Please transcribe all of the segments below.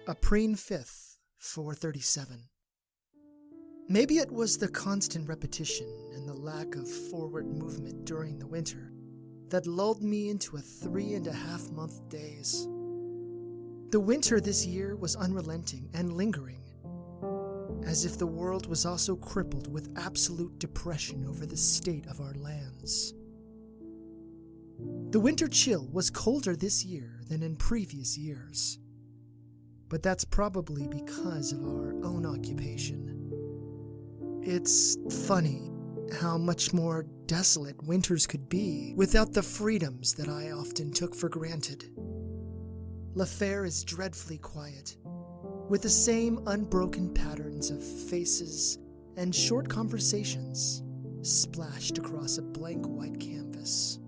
April 5th, 4:37. Maybe it was the constant repetition and the lack of forward movement during the winter that lulled me into a 3.5-month daze. The winter this year was unrelenting and lingering, as if the world was also crippled with absolute depression over the state of our lands. The winter chill was colder this year than in previous years, but that's probably because of our own occupation. It's funny how much more desolate winters could be without the freedoms that I often took for granted. Lafair is dreadfully quiet, with the same unbroken patterns of faces and short conversations splashed across a blank white canvas.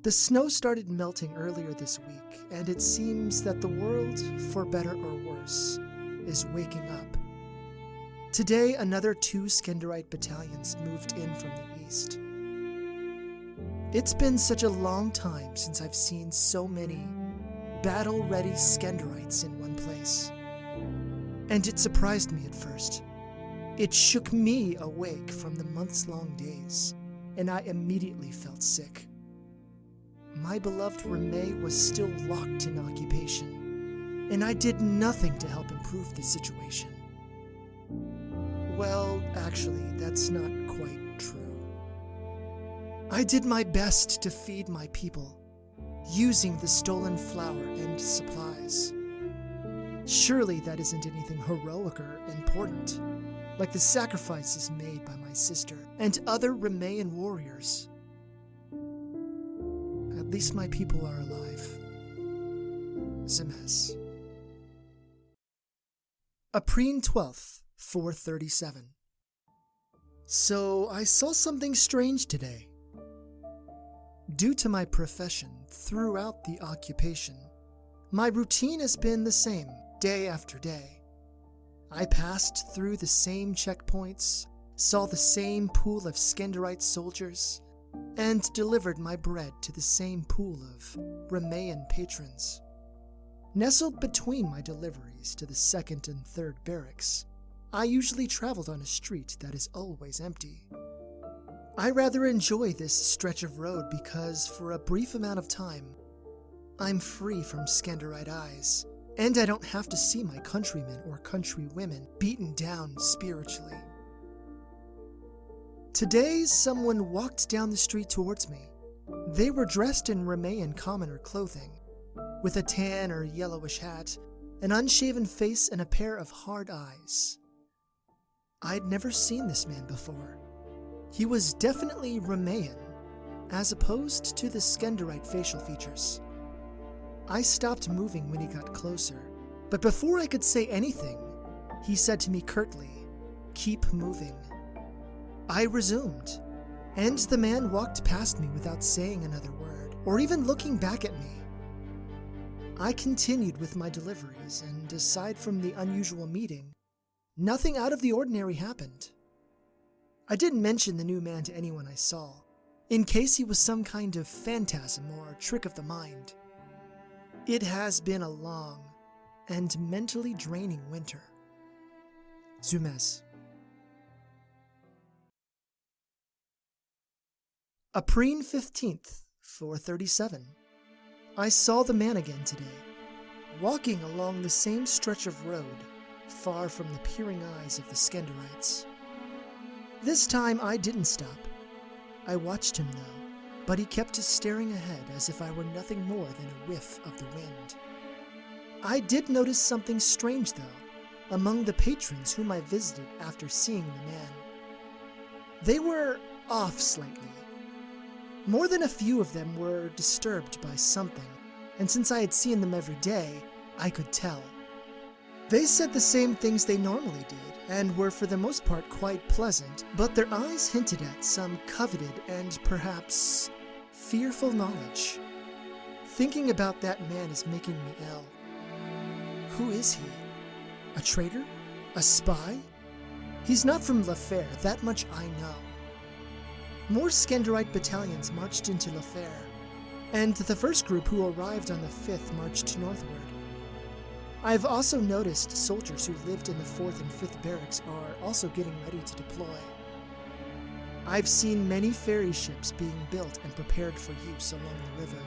The snow started melting earlier this week, and it seems that the world, for better or worse, is waking up. Today, another 2 Skenderite battalions moved in from the east. It's been such a long time since I've seen so many battle-ready Skenderites in one place. And it surprised me at first. It shook me awake from the months-long days, and I immediately felt sick. My beloved Remay was still locked in occupation, and I did nothing to help improve the situation. Well, actually, that's not quite true. I did my best to feed my people, using the stolen flour and supplies. Surely that isn't anything heroic or important, like the sacrifices made by my sister and other Remayan warriors. At least my people are alive. Zemes. April 12th, 4:37. So I saw something strange today. Due to my profession throughout the occupation, my routine has been the same day after day. I passed through the same checkpoints, saw the same pool of Skenderite soldiers, and delivered my bread to the same pool of Remayan patrons. Nestled between my deliveries to the 2nd and 3rd barracks, I usually traveled on a street that is always empty. I rather enjoy this stretch of road because, for a brief amount of time, I'm free from Skenderite eyes, and I don't have to see my countrymen or countrywomen beaten down spiritually. Today, someone walked down the street towards me. They were dressed in Remayan commoner clothing, with a tan or yellowish hat, an unshaven face, and a pair of hard eyes. I'd never seen this man before. He was definitely Remayan, as opposed to the Skenderite facial features. I stopped moving when he got closer, but before I could say anything, he said to me curtly, "Keep moving." I resumed, and the man walked past me without saying another word, or even looking back at me. I continued with my deliveries, and aside from the unusual meeting, nothing out of the ordinary happened. I didn't mention the new man to anyone I saw, in case he was some kind of phantasm or trick of the mind. It has been a long and mentally draining winter. Zemes. April 15th, 4:37. I saw the man again today, walking along the same stretch of road, far from the peering eyes of the Skenderites. This time I didn't stop. I watched him though, but he kept staring ahead as if I were nothing more than a whiff of the wind. I did notice something strange though, among the patrons whom I visited after seeing the man. They were off slightly. More than a few of them were disturbed by something, and since I had seen them every day, I could tell. They said the same things they normally did, and were for the most part quite pleasant, but their eyes hinted at some coveted and perhaps fearful knowledge. Thinking about that man is making me ill. Who is he? A traitor? A spy? He's not from Lafair, that much I know. More Skenderite battalions marched into Lafair, and the first group who arrived on the 5th marched northward. I've also noticed soldiers who lived in the 4th and 5th barracks are also getting ready to deploy. I've seen many ferry ships being built and prepared for use along the river.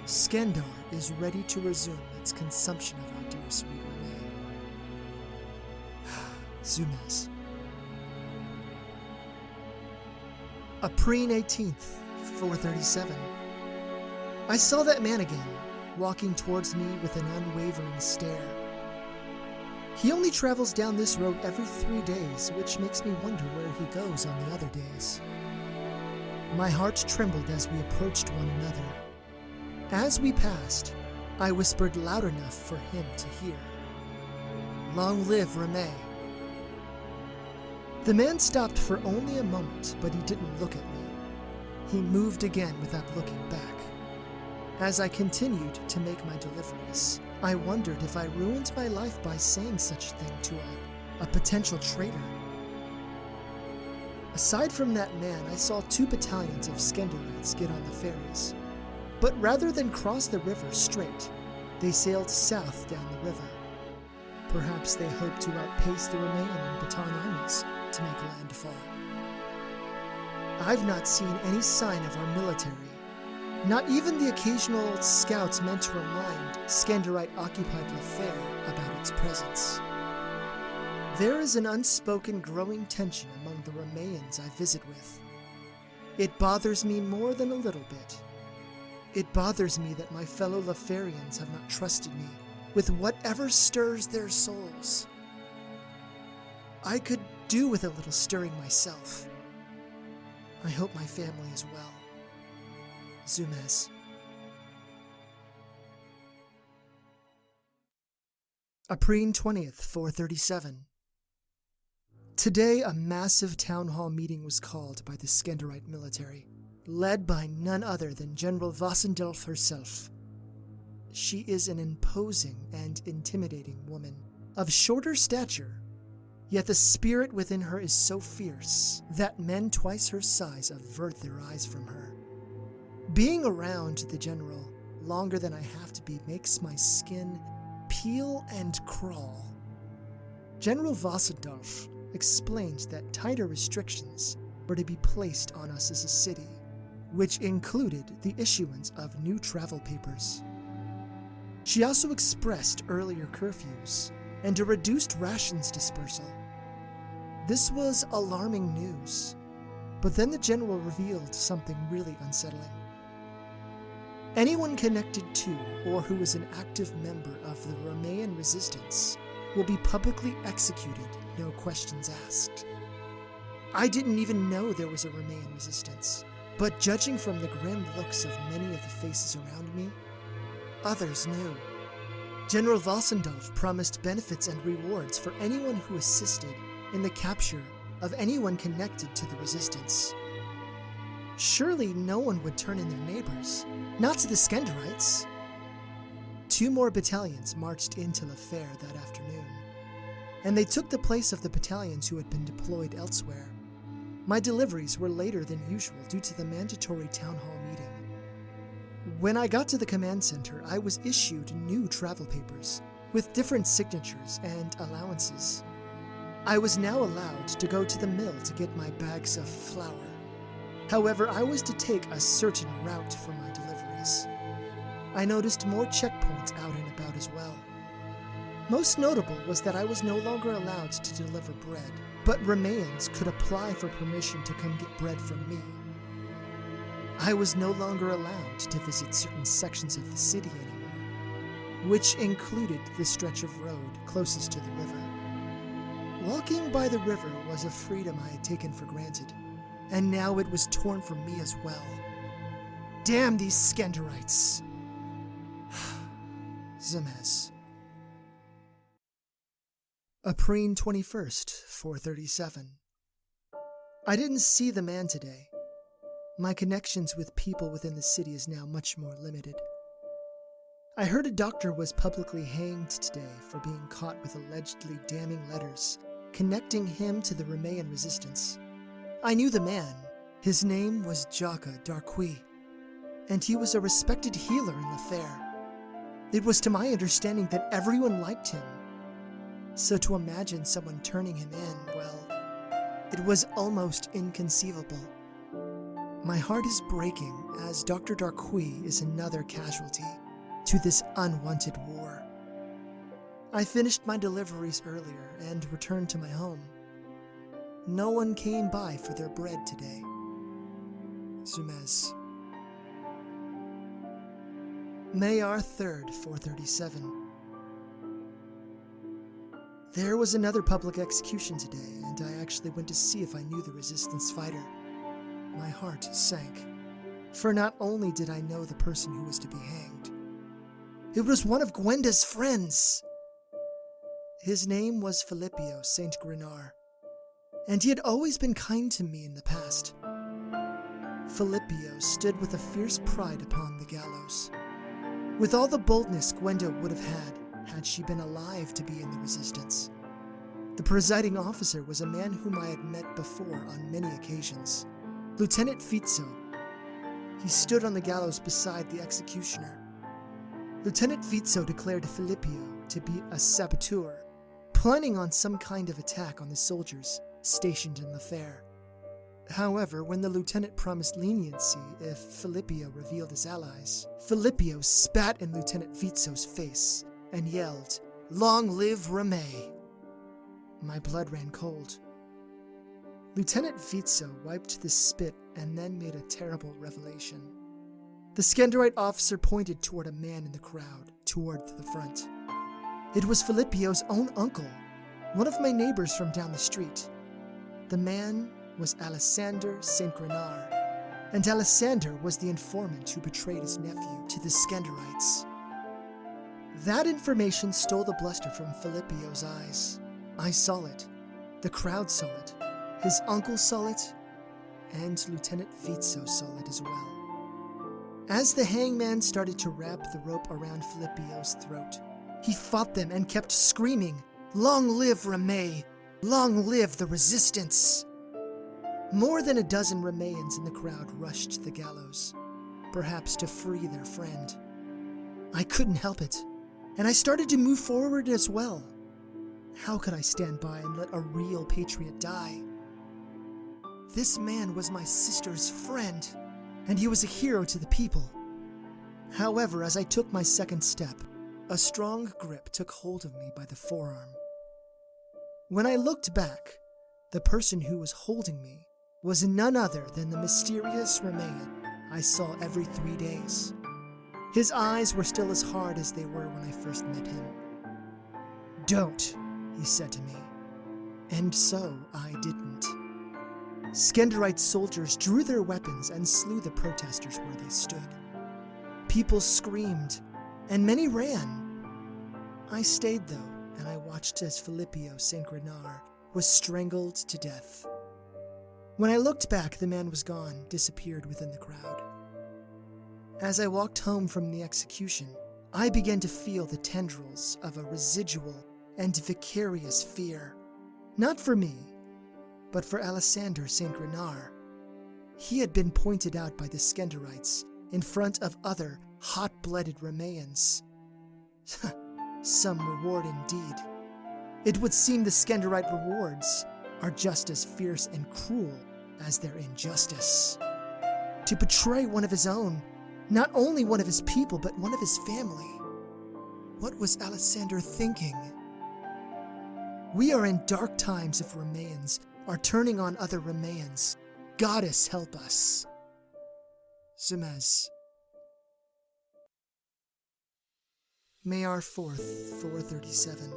Skandar is ready to resume its consumption of our dear sweet Renee. Zumez. April 18th, 4:37. I saw that man again, walking towards me with an unwavering stare. He only travels down this road every 3 days, which makes me wonder where he goes on the other days. My heart trembled as we approached one another. As we passed, I whispered loud enough for him to hear. Long live Renee. The man stopped for only a moment, but he didn't look at me. He moved again without looking back. As I continued to make my deliveries, I wondered if I ruined my life by saying such a thing to a potential traitor. Aside from that man, I saw 2 battalions of Skandarites get on the ferries. But rather than cross the river straight, they sailed south down the river. Perhaps they hoped to outpace the Romanian and Baton armies to make landfall. I've not seen any sign of our military. Not even the occasional scouts meant to remind Skandarite-occupied Kueffuer about its presence. There is an unspoken growing tension among the Romanians I visit with. It bothers me more than a little bit. It bothers me that my fellow Kueffurians have not trusted me with whatever stirs their souls. I could do with a little stirring myself. I hope my family is well. Zumez. April 20th, 4:37. Today, a massive town hall meeting was called by the Skandarite military, led by none other than General Wassendorf herself. She is an imposing and intimidating woman, of shorter stature, yet the spirit within her is so fierce that men twice her size avert their eyes from her. Being around the general longer than I have to be makes my skin peel and crawl. General Wassendorf explained that tighter restrictions were to be placed on us as a city, which included the issuance of new travel papers. She also expressed earlier curfews and a reduced rations dispersal. This was alarming news, but then the general revealed something really unsettling. Anyone connected to or who is an active member of the Romanian resistance will be publicly executed, no questions asked. I didn't even know there was a Romanian resistance, but judging from the grim looks of many of the faces around me, others knew. General Wassendorf promised benefits and rewards for anyone who assisted in the capture of anyone connected to the resistance. Surely no one would turn in their neighbors, not to the Skandarites. 2 more battalions marched into Kueffuer that afternoon, and they took the place of the battalions who had been deployed elsewhere. My deliveries were later than usual due to the mandatory town hall meeting. When I got to the command center, I was issued new travel papers with different signatures and allowances. I was now allowed to go to the mill to get my bags of flour. However, I was to take a certain route for my deliveries. I noticed more checkpoints out and about as well. Most notable was that I was no longer allowed to deliver bread, but Romanians could apply for permission to come get bread from me. I was no longer allowed to visit certain sections of the city anymore, which included the stretch of road closest to the river. Walking by the river was a freedom I had taken for granted, and now it was torn from me as well. Damn these Skandarites! Zumez. April 21st, 4:37. I didn't see the man today. My connections with people within the city is now much more limited. I heard a doctor was publicly hanged today for being caught with allegedly damning letters connecting him to the Romanian resistance. I knew the man. His name was JdSarte. and he was a respected healer in the fair. It was to my understanding that everyone liked him, so to imagine someone turning him in, well, it was almost inconceivable. My heart is breaking as Dr. Darqui is another casualty to this unwanted war. I finished my deliveries earlier and returned to my home. No one came by for their bread today. Zumez. Mayar 3rd, 437. There was another public execution today, and I actually went to see if I knew the resistance fighter. My heart sank, for not only did I know the person who was to be hanged, it was one of Gwenda's friends. His name was Filippio Saint Grenard, and he had always been kind to me in the past. Filippio stood with a fierce pride upon the gallows, with all the boldness Gwenda would have had she been alive to be in the resistance. The presiding officer was a man whom I had met before on many occasions, Lieutenant Fizzo. He stood on the gallows beside the executioner. Lieutenant Fizzo declared Filippio to be a saboteur, planning on some kind of attack on the soldiers stationed in the fair. However, when the lieutenant promised leniency if Filippio revealed his allies, Filippio spat in Lieutenant Fizzo's face and yelled, "Long live Ramey!" My blood ran cold. Lieutenant Fizzo wiped the spit and then made a terrible revelation. The Skenderite officer pointed toward a man in the crowd, toward the front. It was Filippio's own uncle, one of my neighbors from down the street. The man was Alessander St. Grenard, and Alessander was the informant who betrayed his nephew to the Skenderites. That information stole the bluster from Filippio's eyes. I saw it. The crowd saw it. His uncle saw it, and Lieutenant Fizzo saw it as well. As the hangman started to wrap the rope around Filippio's throat, he fought them and kept screaming, "Long live Ramey! Long live the resistance!" More than a dozen Rameyans in the crowd rushed to the gallows, perhaps to free their friend. I couldn't help it, and I started to move forward as well. How could I stand by and let a real patriot die? This man was my sister's friend, and he was a hero to the people. However, as I took my second step, a strong grip took hold of me by the forearm. When I looked back, the person who was holding me was none other than the mysterious Remayan I saw every 3 days. His eyes were still as hard as they were when I first met him. "Don't," he said to me, and so I didn't. Skenderite soldiers drew their weapons and slew the protesters where they stood. People screamed, and many ran. I stayed though, and I watched as Filippio St. Grenard was strangled to death. When I looked back, the man was gone, disappeared within the crowd. As I walked home from the execution, I began to feel the tendrils of a residual and vicarious fear, not for me, but for Alessander St. Grenard. He had been pointed out by the Skenderites in front of other hot-blooded Ramayans. Some reward indeed. It would seem the Skenderite rewards are just as fierce and cruel as their injustice. To betray one of his own, not only one of his people, but one of his family. What was Alessander thinking? We are in dark times if Ramayans are turning on other Ramayans. Goddess help us. Zumez. Mayar 4th, 437.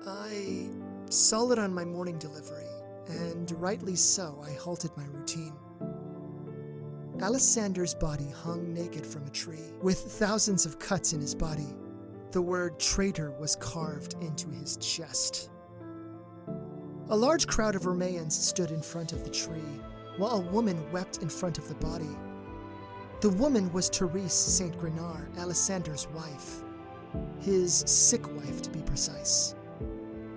I saw it on my morning delivery, and rightly so, I halted my routine. Alessander's body hung naked from a tree, with thousands of cuts in his body. The word traitor was carved into his chest. A large crowd of Ramayans stood in front of the tree, while a woman wept in front of the body. The woman was Therese St. Grenard, Alessander's wife. His sick wife, to be precise.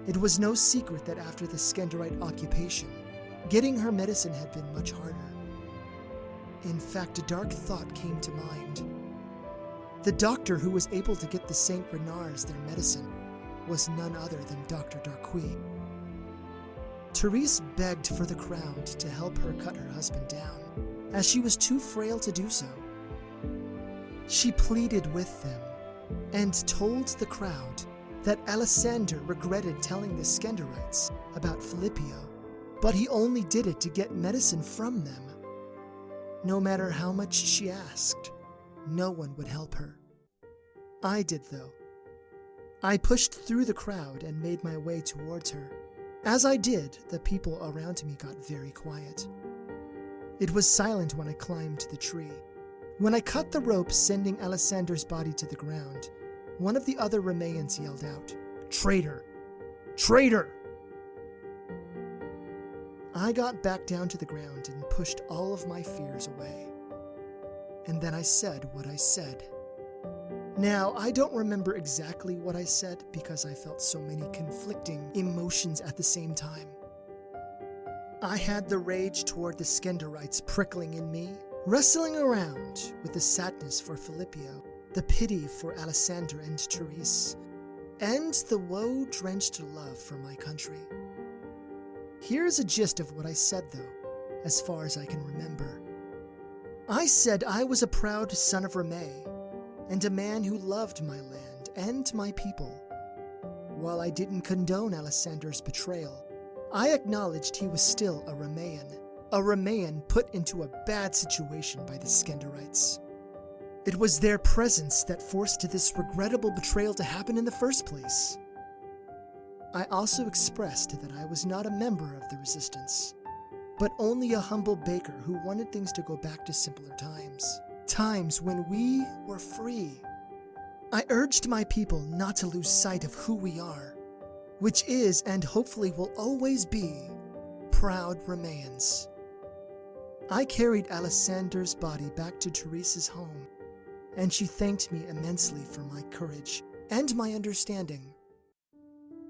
It was no secret that after the Skenderite occupation, getting her medicine had been much harder. In fact, a dark thought came to mind. The doctor who was able to get the St. Renards their medicine was none other than Dr. Darquis. Therese begged for the crowd to help her cut her husband down, as she was too frail to do so. She pleaded with them and told the crowd that Alessander regretted telling the Skenderites about Filippio, but he only did it to get medicine from them. No matter how much she asked, no one would help her. I did, though. I pushed through the crowd and made my way towards her. As I did, the people around me got very quiet. It was silent when I climbed the tree. When I cut the rope sending Alessander's body to the ground, one of the other Remains yelled out, "Traitor! Traitor!" I got back down to the ground and pushed all of my fears away. And then I said what I said. Now, I don't remember exactly what I said because I felt so many conflicting emotions at the same time. I had the rage toward the Skenderites prickling in me, wrestling around with the sadness for Filippio, the pity for Alessander and Therese, and the woe-drenched love for my country. Here's a gist of what I said, though, as far as I can remember. I said I was a proud son of Remay, and a man who loved my land and my people. While I didn't condone Alessander's betrayal, I acknowledged he was still a Remayan put into a bad situation by the Skenderites. It was their presence that forced this regrettable betrayal to happen in the first place. I also expressed that I was not a member of the resistance, but only a humble baker who wanted things to go back to simpler times. Times when we were free. I urged my people not to lose sight of who we are, which is and hopefully will always be proud Remains. I carried Alessander's body back to Therese's home, and she thanked me immensely for my courage and my understanding.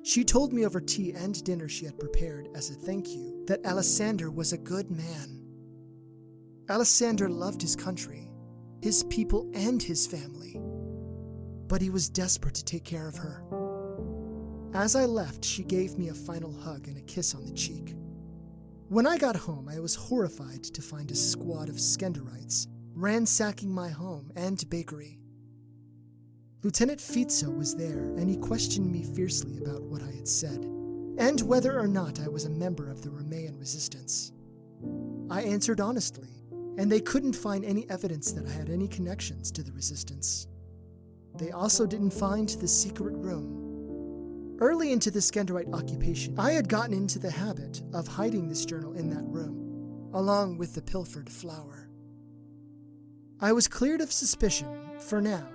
She told me over tea and dinner she had prepared as a thank you that Alessander was a good man. Alessander loved his country, his people, and his family, but he was desperate to take care of her. As I left, she gave me a final hug and a kiss on the cheek. When I got home, I was horrified to find a squad of Skenderites ransacking my home and bakery. Lieutenant Fizzo was there, and he questioned me fiercely about what I had said, and whether or not I was a member of the Remayan resistance. I answered honestly, and they couldn't find any evidence that I had any connections to the resistance. They also didn't find the secret room. Early into the Skenderite occupation, I had gotten into the habit of hiding this journal in that room, along with the pilfered flower. I was cleared of suspicion, for now,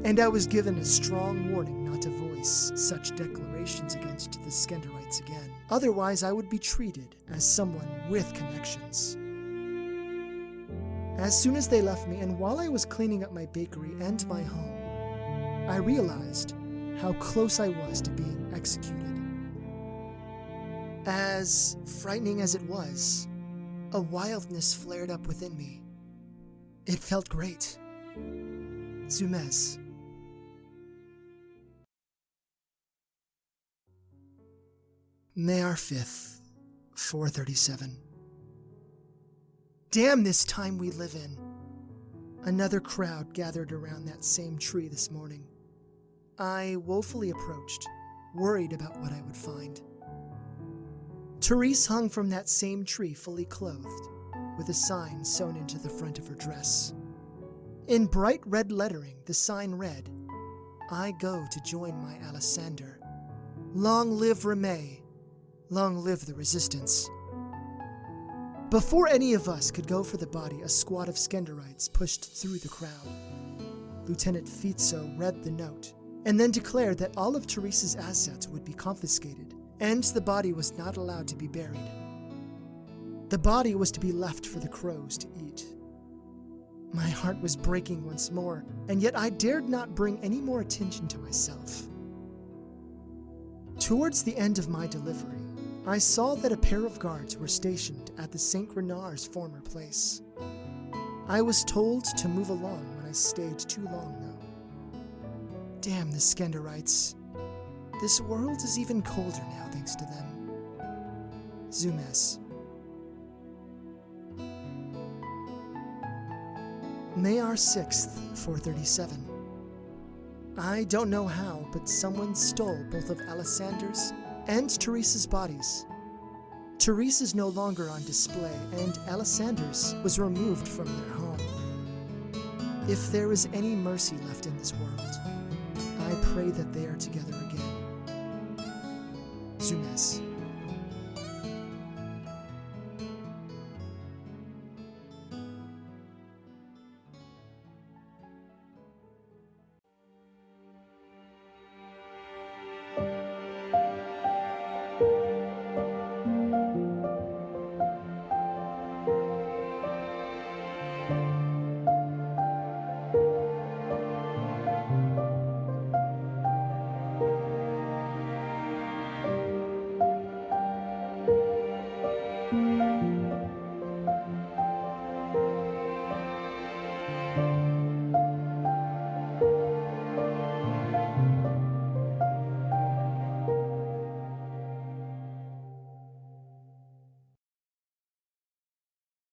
and I was given a strong warning not to voice such declarations against the Skenderites again. Otherwise, I would be treated as someone with connections. As soon as they left me, and while I was cleaning up my bakery and my home, I realized how close I was to being executed. As frightening as it was, a wildness flared up within me. It felt great. Zumez. May 5th, 4:37. Damn this time we live in. Another crowd gathered around that same tree this morning. I woefully approached, worried about what I would find. Therese hung from that same tree fully clothed, with a sign sewn into the front of her dress. In bright red lettering, the sign read, "I go to join my Alessander. Long live Remay. Long live the resistance." Before any of us could go for the body, a squad of Skenderites pushed through the crowd. Lieutenant Fizzo read the note, and then declared that all of Therese's assets would be confiscated, and the body was not allowed to be buried. The body was to be left for the crows to eat. My heart was breaking once more, and yet I dared not bring any more attention to myself. Towards the end of my delivery, I saw that a pair of guards were stationed at the St. Renard's former place. I was told to move along when I stayed too long, though. Damn the Skenderites. This world is even colder now thanks to them. Zumes. Mayar 6th, 437. I don't know how, but someone stole both of Alessander's and Teresa's bodies. Therese is no longer on display, and Alessander's was removed from their home. If there is any mercy left in this world, I pray that they are together again. Zumes.